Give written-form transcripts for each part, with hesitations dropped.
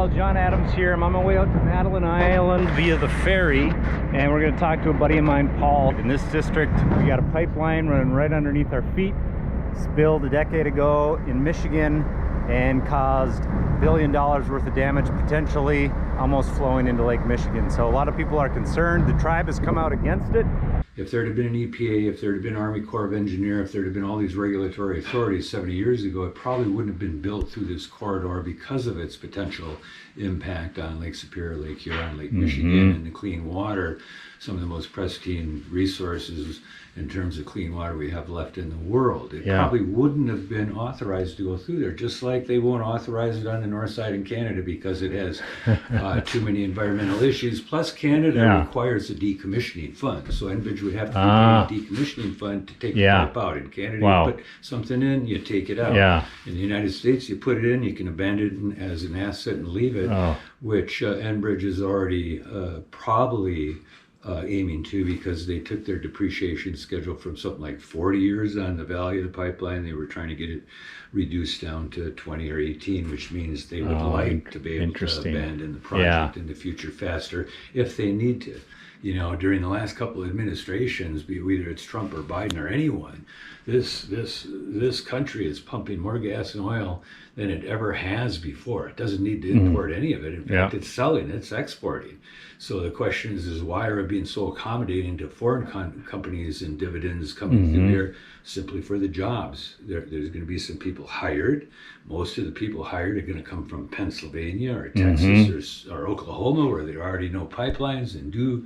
Well, John Adams here. I'm on my way out to Madeline Island via the ferry, and we're going to talk to a buddy of mine, Paul. In this district, we got a pipeline running right underneath our feet, spilled a decade ago in Michigan and caused $1 billion worth of damage, potentially almost flowing into Lake Michigan. So a lot of people are concerned. The tribe has come out against it. If there had been an EPA, if there had been Army Corps of Engineers, if there had been all these regulatory authorities 70 years ago, it probably wouldn't have been built through this corridor because of its potential impact on Lake Superior, Lake Huron, Lake Michigan, and the clean water, some of the most pristine resources in terms of clean water we have left in the world. It probably wouldn't have been authorized to go through there, just like they won't authorize it on the north side in Canada because it has too many environmental issues. Plus, Canada requires a decommissioning fund, so Enbridge would have to pay a decommissioning fund to take the pipe out. In Canada, you put something in, you take it out. In the United States, you put it in, you can abandon it as an asset and leave it, which Enbridge is already probably aiming to, because they took their depreciation schedule from something like 40 years on the value of the pipeline. They were trying to get it reduced down to 20 or 18, which means they would like to be able to abandon the project in the future faster if they need to. You know, during the last couple of administrations, whether it's Trump or Biden or anyone, this country is pumping more gas and oil than it ever has before. It doesn't need to import any of it. In fact, it's selling, it's exporting. So the question is why are we being so accommodating to foreign companies and dividends coming through here simply for the jobs? There's going to be some people hired. Most of the people hired are going to come from Pennsylvania or Texas or Oklahoma, where there already know pipelines and do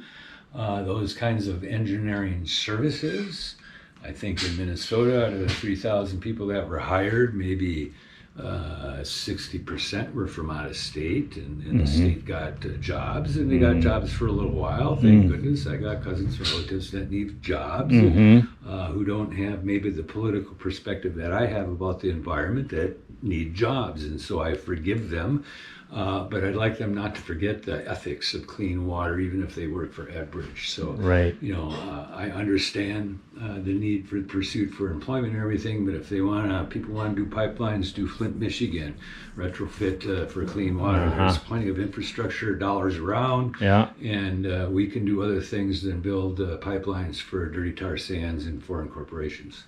those kinds of engineering services. I think in Minnesota, out of the 3,000 people that were hired, maybe 60% were from out of state, and the state got jobs, and they got jobs for a little while. Thank goodness. I got cousins and relatives that need jobs, who don't have maybe the political perspective that I have about the environment, that need jobs, and so I forgive them. But I'd like them not to forget the ethics of clean water, even if they work for Enbridge. So, you know, I understand the need for the pursuit for employment and everything, but if they people want to do pipelines, do Flint, Michigan, retrofit for clean water. There's plenty of infrastructure dollars around, and we can do other things than build pipelines for dirty tar sands and foreign corporations.